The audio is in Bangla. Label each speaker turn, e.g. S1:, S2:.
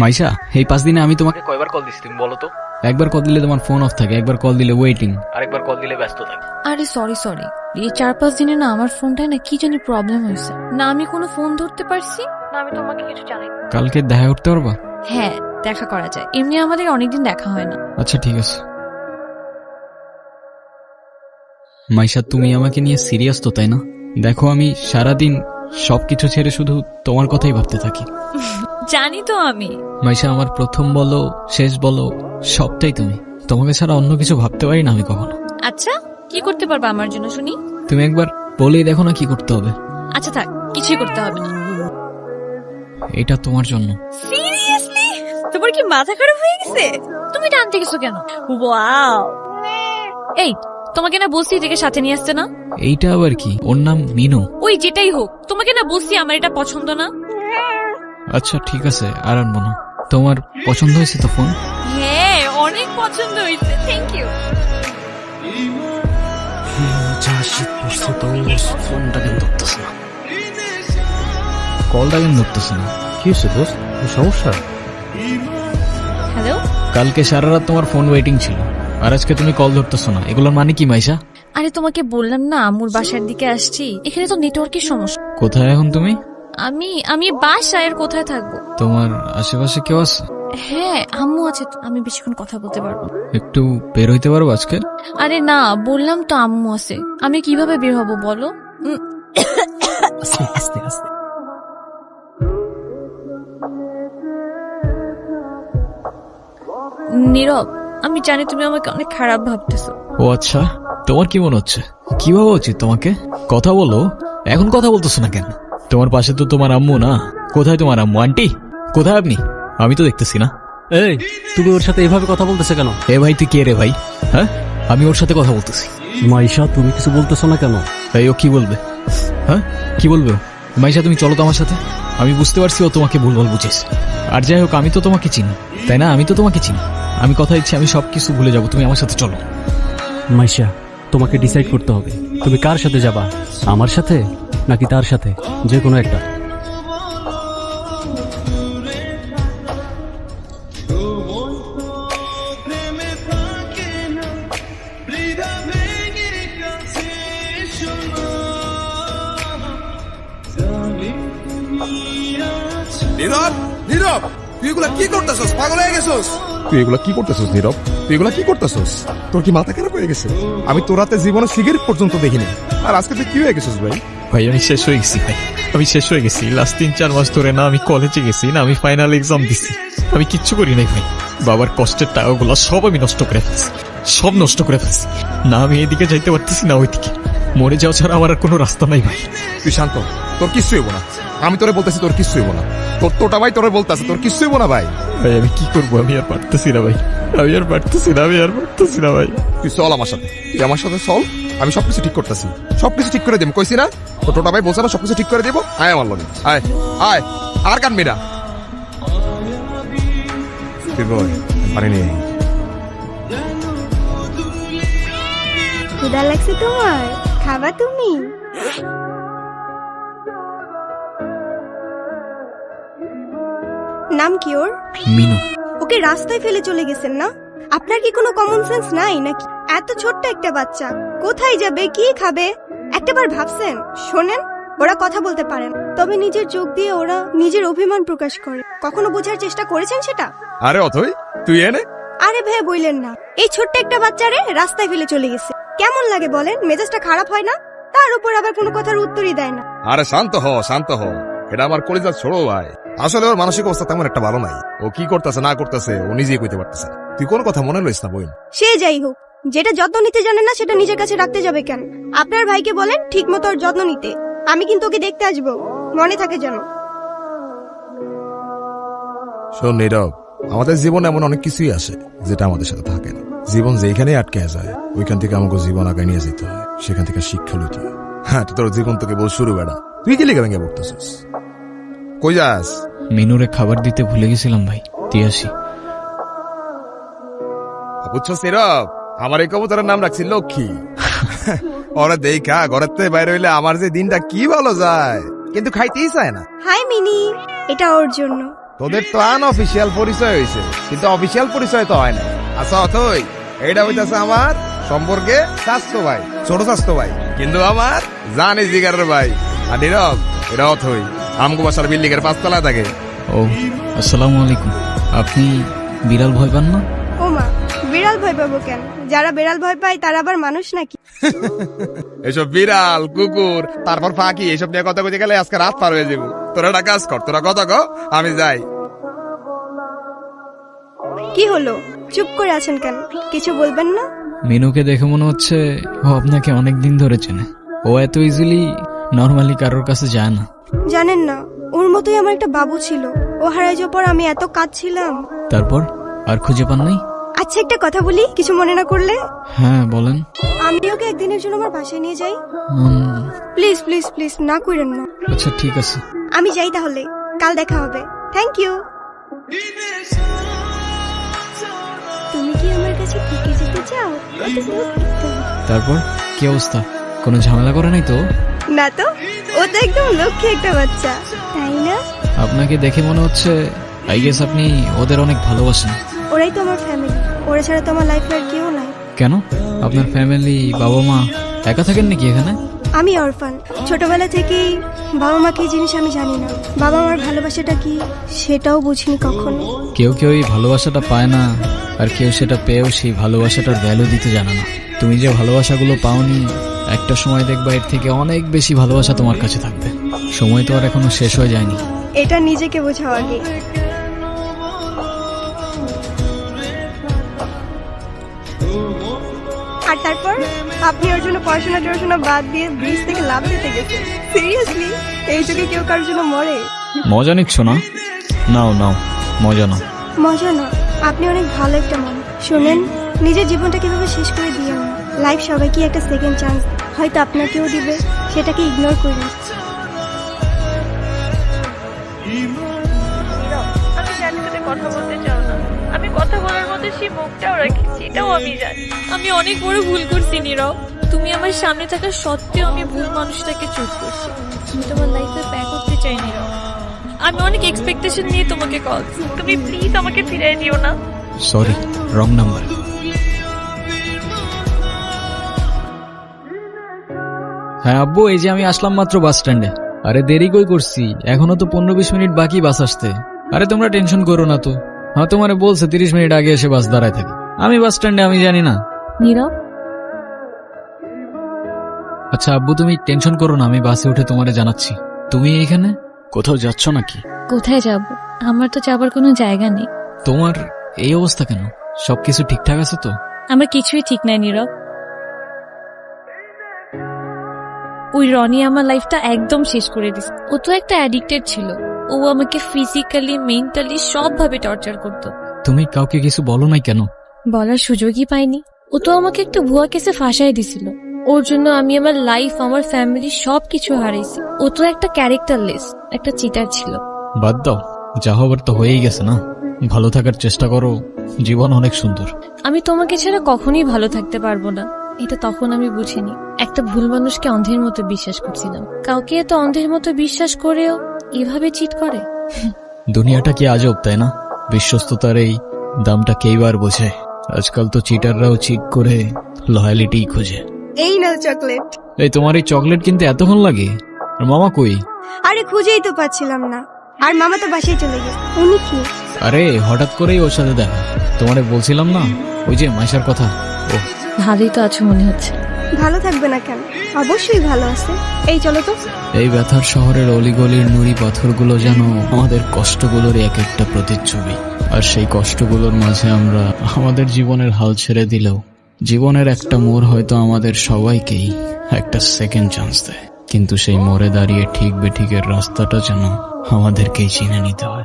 S1: মাইশা, এই 5 দিনে আমি তোমাকে কয়বার কল দিছি তুমি বলো তো? একবার কল দিলে তোমার ফোন অফ থাকে, একবার কল দিলে ওয়েটিং, আরেকবার কল দিলে ব্যস্ত থাকে।
S2: আরে সরি, এই 4-5 দিনে না আমার ফোনটায় না কি জানি প্রবলেম হয়েছে, না আমি কোনো ফোন ধরতে পারছি না আমি তোমাকে কিছু জানাই।
S1: কালকে দেখা করতে পারবা?
S2: হ্যাঁ, দেখা করা যায়, এমনি আমাদের অনেকদিন দেখা হয় না।
S1: আচ্ছা ঠিক আছে। মাইশা, তুমি আমাকে নিয়ে সিরিয়াস তো, তাই না? দেখো, আমি সারাদিন সবকিছু ছেড়ে শুধু তোমার কথাই ভাবতে থাকি।
S2: জানি তো আমি।
S1: মাইশা, আমার প্রথম বলো শেষ বলো সবটাই তুমি। তোমাকে ছাড়া অন্য কিছু ভাবতে পারি না আমি কখনো।
S2: আচ্ছা, কি করতে পারবা আমার জন্য শুনি?
S1: তুমি একবার বলেই দেখো না কি করতে হবে।
S2: আচ্ছা থাক, কিছুই করতে হবে না।
S1: এটা তোমার জন্য।
S2: সিরিয়াসলি? তোমার কি মাথা খারাপ হয়ে গেছে? তুমি টানতে গেছো কেন? ওয়াও, এই তোমাকে না বলছি এটাকে সাথে নিয়ে আসতে না।
S1: এইটা আবার কি? ওর নাম মিনু।
S2: ওই যেটাই হোক, তোমাকে না বলছি আমার এটা পছন্দ না।
S1: আচ্ছা ঠিক আছে, আর আনবো না। তোমার পছন্দ হয়েছে তো ফোন?
S2: হ্যাঁ, অনেক পছন্দ হয়েছে, থ্যাংক ইউ।
S1: ফোনটা কেন ধরতেছে না? কলটা কেন ধরতেছে না?
S3: কি হচ্ছে দোস্ত, সমস্যা?
S2: হ্যালো।
S1: কালকে সারা রাত তোমার ফোন ওয়েটিং ছিল, আর আজকে তুমি কল ধরতেছো না, এগুলোর মানে কি মাইশা?
S2: আরে তোমাকে বললাম না আম্মুর বাসার দিকে আসছি, এখানে তো নেটওয়ার্কের সমস্যা।
S1: কোথায় এখন তুমি?
S2: আমি বাসায়, আর কোথায় থাকবো?
S1: তোমার আশেপাশে কেউ আছে?
S2: হ্যাঁ, আম্মু আছে তো, আমি বেশিক্ষণ কথা বলতে পারবো।
S1: একটু বের হইতে পারবো আজকে?
S2: আরে না, বললাম তো আম্মু আছে, আমি কিভাবে বের হব বলো?
S1: আস্তে আস্তে।
S2: নীরব, আমি জানি তুমি আমাকে অনেক খারাপ ভাবতেছো।
S1: ও আচ্ছা, তোমার কি মনে হচ্ছে? কি ভাবা উচিত তোমাকে? কথা বলো। এখন কথা বলতেছো না কেন? তোমার পাশে তো তোমার আম্মু না। কোথায় তোমার আম্মু? আন্টি কোথায় আপনি? আমি তো দেখতেছি না।
S3: এই, তুমি ওর সাথে এভাবে কথা বলতেছে কেন?
S1: এ ভাই, তুই কে রে ভাই? হ্যাঁ, আমি ওর সাথে কথা বলতেছি।
S3: মাইশা, তুমি কিছু বলতেছো না কেন?
S1: এই, ও কি বলবে? হ্যাঁ, কি বলবে ও? মাইশা, তুমি চলো তো আমার সাথে। আমি বুঝতে পারছি ও তোমাকে ভুলভাল বুঝেছে। আর যাই হোক, আমি তো তোমাকে চিনি, তাই না? আমি তো তোমাকে চিনি। আমি কথা দিচ্ছি, আমি সবকিছু ভুলে যাবো, তুমি আমার সাথে চলো।
S3: মাইশা, তোমাকে ডিসাইড করতে হবে তুমি কার সাথে যাবা, আমার সাথে নাকি তার সাথে, যে কোনো একটা।
S4: নীরব, নীরব, তুই এগুলা কি করতেছস? পাগল হয়ে গেছস? তুই এগুলা কি করতেছস নীরব? তুই এগুলা কি করতেছস? তোর কি মাথা খারাপ হয়ে গেছে? আমি তোর রাতে জীবনে সিগারেট পর্যন্ত দেখিনি, আর আজকে তুই কি হয়ে গেছিস ভাই?
S1: ভাই, আমি শেষ হয়ে গেছি ভাই, আমি শেষ হয়ে গেছি। লাস্ট 3-4 মাস ধরে না আমি কলেজে গেছি, না আমি ফাইনাল এক্সাম দিছি, আমি কিচ্ছু করি নাই ভাই। বাবার কষ্টের টাকাগুলো সব আমি নষ্ট করে ফেলছি, সব নষ্ট করে ফেলছি। না আমি এদিকে যাইতে পারতেছি না ওইদিকে। মরে যাওয়া ছাড়া আমার আর কোনো রাস্তা নাই ভাই।
S4: তুই শান্ত, তোর কিচ্ছু হইব না। আমি তোরে বলতেছি তোর কিচ্ছু হইব না। তোর তোটা ভাই তোরে বলতেছে তোর কিচ্ছু হইব না ভাই।
S1: ভাই আমি কি করবো? আমি আর পারতেছি না ভাই, আমি আর পারতেছি না, আমি আর পারতেছি না ভাই।
S4: তুই চল আমার সাথে, তুই আমার সাথে চল, আমি সবকিছু ঠিক করতেছি, সবকিছু ঠিক করে দেব। কইছি না তোর টোটা ভাই বলছে না সবকিছু ঠিক করে দেবো। আয় আমার লগে, আয় আয়, আর কানবি না। তুই বল পারিনি।
S5: ক্ষুধা লাগছে তোমার? খাবা তুমি? নাম কি ওর?
S1: মিনু।
S5: ওকে রাস্তায় ফেলে চলে গেছেন না? আপনার কি কোনো কমন সেন্স নাই নাকি? এত ছোট্ট একটা বাচ্চা কোথায় যাবে, কি খাবে, একটাবার ভাবছেন? শোনেন, ওরা কথা বলতে পারেন, তবে নিজের চোখ দিয়ে ওরা নিজের অভিমান প্রকাশ করে। কখনো বোঝার চেষ্টা করেছেন সেটা?
S4: আরে অথই, তুই এনে।
S5: আরে ভাই বললেন না, এই ছোট্ট একটা বাচ্চারে রাস্তায় ফেলে চলে গেছে। কেমন লাগে বলেন? মেজাজটা খারাপ হয় না? তার উপর আবার কোনো কথার উত্তরই দেয় না।
S4: আরে শান্ত হ, শান্ত হ। এটা আমার কলিজার ছোড়ো ভাই। আসলে ওর মানসিক অবস্থা তেমন একটা ভালো নাই। ও কি করতেছে না করতেছে ও নিজেই কইতে পারতেছে না। তুই কোন কথা মনে লইস না বোন।
S5: সে যাই হোক, যেটা যত্ন নিতে জানে না সেটা নিজের কাছে রাখতে যাবে কেন? আপনার ভাইকে বলেন ঠিক মতো ওর যত্ন নিতে। আমি কিন্তু ওকে দেখতে আসবো, মনে থাকে যেন।
S4: শোন নীরব, আমাদের জীবনে এমন অনেক কিছুই আসে যেটা আমাদের সাথে থাকে না। জীবন যেখানে আটকে যায় ওইখান থেকে আমাকে জীবন আগায় নিয়ে যেতে হয়, সেখান থেকে শিক্ষা লইতে হয়। হ্যাঁ, তোর জীবন তোকে বল শুরু বেড়া। তুই কি লেগে ভেঙে পড়তেছিস? কই যাস?
S1: মিনুরে খাবার দিতে ভুলে গেছিলাম ভাই, দিয়ে আসি।
S4: বুঝছো নীরব, আমার এই কবুতরের নাম রাখছি লক্ষ্মী। ওরা দেখা ঘরের থেকে বাইরে হইলে আমার যে দিনটা কি ভালো যায়, কিন্তু খাইতেই চায় না।
S5: হাই মিনি, এটা ওর জন্য।
S4: তোদের তো আনঅফিসিয়াল পরিচয় হয়েছে, কিন্তু অফিসিয়াল পরিচয় তো হয় না। আচ্ছা অথই, এইটা হইতাছে আমার সম্পর্কে স্বাস্থ্য ভাই, ছোট স্বাস্থ্য ভাই, কিন্তু আমার জানি জিগারের ভাই। আর নীরব, এটা অথই আমগো বাসার বিল্ডিং এর 5 তলায় থাকে।
S1: ও আসসালামু আলাইকুম। আপনি বিড়াল ভয় পান না?
S5: ও মা, বিড়াল ভয় পাবো কেন? যারা বিড়াল ভয় পায় তারা আবার মানুষ নাকি?
S4: এসব বিড়াল, কুকুর, তারপর পাখি, এসব নিয়ে কথা বলতে গেলে আজকে রাত পার হয়ে যাবো। তোরা একটা কাজ কর, তোরা কথা কও, আমি যাই।
S5: কি হলো, চুপ করে আছেন কেন? কিছু বলবেন না?
S1: মিনুকে দেখে মনে হচ্ছে ও আপনাকে অনেক দিন ধরে চেনে। ও এত ইজিলি নর্মালি কারোর কাছে যায় না।
S5: জানেন না, ওর মতোই আমার একটা বাবু ছিল। ও হারাই যাওয়ার পর আমি এত কাঁদছিলাম।
S1: তারপর আর খুঁজে পান নাই?
S5: আচ্ছা একটা কথা বলি, কিছু মনে না করলে?
S1: হ্যাঁ বলেন।
S5: আমি ওকে একদিনের জন্য আমার বাসায় নিয়ে যাই।
S1: উম,
S5: প্লিজ প্লিজ প্লিজ, না করেন না।
S1: আচ্ছা ঠিক আছে।
S5: আমি যাই তাহলে, কাল দেখা হবে। Thank you. তুমি কি আমার কাছে থেকে যেতে চাও? কত বহুত দেখতে হবে।
S1: তারপর কি অবস্থা? কোনো ঝামেলা করে নাই তো?
S5: না তো, ও তো একদম লক্ষ্মী একটা বাচ্চা, তাই না?
S1: আপনাকে দেখে মনে হচ্ছে আই গেস আপনি ওদের অনেক ভালোবাসেন।
S5: ওরাই তো আমার ফ্যামিলি, ওরা ছাড়া তো আমার লাইফে আর কেউ নাই।
S1: কেন? আপনার ফ্যামিলি, বাবা মা একা থাকেন নাকি এখানে?
S5: আমি অরফান, ছোটবেলা থেকেই বাবা মা কি জিনিস আমি জানি না। বাবা মার ভালোবাসাটা কি সেটাও বুঝিনি কখনো।
S1: কেউ কেউ এই ভালোবাসাটা পায় না, আর কেউ সেটা পেয়েও সেই ভালোবাসাটার ভ্যালু দিতে জানে না। তুমি যে ভালোবাসাগুলো পাওনি, একটা সময় দেখবা এর থেকে অনেক বেশি ভালোবাসা তোমার কাছে থাকবে। সময় তো আর এখনো শেষ হয়ে যায়নি।
S5: এটা নিজেকে বোঝাও আগে। আর তারপর আপনি ওর জন্য পড়াশোনা বাদ দিয়ে ব্রিজ থেকে লাফ দিতে গেছেন। সিরিয়াসলি, এই যুগে কেউ কারোর জন্য মরে?
S1: মজা নিচ্ছ না? নাও নাও, মজা নাও।
S5: মজা না, আপনি অনেক ভালো একটা মানুষ। শুনেন, নিজের জীবনটা কিভাবে শেষ করে দিয়েন না। লাইফ সবাইকে একটা সেকেন্ড চান্স, হয়তো আপনাকেও দিবে, সেটাকে ইগনোর করুন।
S2: আমি জানি তুমি কথা বলতে চাও না। আমি কথা বলার মতো সেই মুখটাও রাখছি, এটাও আমি জানি। আমি অনেক বড় ভুল করছি নীরব। তুমি আমার সামনে থাকা সত্ত্বেও আমি ভুল মানুষটাকে চুজ করছি। আমি তোমার লাইফে ব্যাক করতে চাই নীরব। আমি অনেক এক্সপেকটেশন নিয়ে তোমাকে কল। তুমি প্লিজ আমাকে ফিরিয়ে দিও না।
S1: Sorry, wrong number. হ্যাঁ আব্বু, এই যে আমি আসলাম মাত্র বাস স্ট্যান্ডে। আরে দেরি কই করছি, এখনো তো 15-20 মিনিট বাকি বাস আসতে। আরে তোমরা টেনশন করো না তো। হ্যাঁ তোমারে বলছে 30 মিনিট আগে এসে বাস দাঁড়ায় থাকে। আমি বাস স্ট্যান্ডে, আমি জানি না।
S2: নীরব,
S1: আচ্ছা আব্বু তুমি টেনশন করো না, আমি বাসে উঠে তোমারে জানাচ্ছি। তুমি এখানে কোথাও যাচ্ছ নাকি?
S2: কোথায় যাব? আমার তো যাবার কোনো জায়গা নেই।
S1: তোমার এই অবস্থা কেন? সবকিছু ঠিকঠাক আছে তো?
S2: আমার কিছুই ঠিক নাই নীরব। ওই রনি আমার লাইফটা একদম শেষ করে দিছে। ও তো একটা অ্যাডিক্টেড ছিল। ও আমাকে ফিজিক্যালি, মেন্টালি সবভাবে টর্চার করতো।
S1: তুমি কাউকে কিছু বলো নাই কেন?
S2: বলার সুযোগই পাইনি। ও তো আমাকে একটা ভুয়া কেসে ফাঁসাই দিছিল। ওর জন্য আমি আমার লাইফ, আমার ফ্যামিলি সবকিছু হারাইছি। ও তো একটা ক্যারেক্টারলেস, একটা চিটার ছিল।
S1: বাদ দাও, যা হবার তো হয়েই গেছে না। ভালো থাকার চেষ্টা করো, জীবন অনেক সুন্দর।
S2: আমি তোমাকে ছাড়া কখনোই ভালো থাকতে পারবো না, এটা তখন আমি বুঝিনি। একটা ভুল মানুষকে অন্ধের মতো বিশ্বাস করছিলাম। কাউকে এত অন্ধের মতো বিশ্বাস করেও এভাবে চিট করে।
S1: দুনিয়াটা কি আজব, তাই না? বিশ্বস্ততার এই দামটা কেইবার বোঝে। আজকাল তো চিটাররাও চিট করে লয়ালিটি খোঁজে।
S5: এই নাও চকলেট।
S1: এই তোমার এই চকলেট কিনতে এতক্ষণ লাগে? আর মামা কই?
S5: আরে খুঁজেই তো পাচ্ছিলাম না। আর মামা তো বাসায় চলে গেছে। উনি কি?
S1: আরে হঠাৎ করেই ওর সাথে দেখা। তোমারে বলছিলাম না, ওই যে মাইশার কথা। ও
S2: ভালোই তো আছো মনে হচ্ছে।
S5: ভালো থাকবে না কেন? অবশ্যই ভালো আছে। এই চলো তো।
S1: এই ব্যথার শহরের অলিগলির নুড়ি পাথরগুলো যেন আমাদের কষ্টগুলোর এক একটা প্রতিচ্ছবি। আর সেই কষ্টগুলোর মাঝে আমরা আমাদের জীবনের হাল ছেড়ে দিলেও জীবনের একটা মোড় হয়তো আমাদের সবাইকেই একটা সেকেন্ড চান্স দেয়। কিন্তু সেই মোড়ে দাঁড়িয়ে ঠিক বেঠিকের রাস্তাটা যেন আমাদেরকেই চিনে নিতে হয়।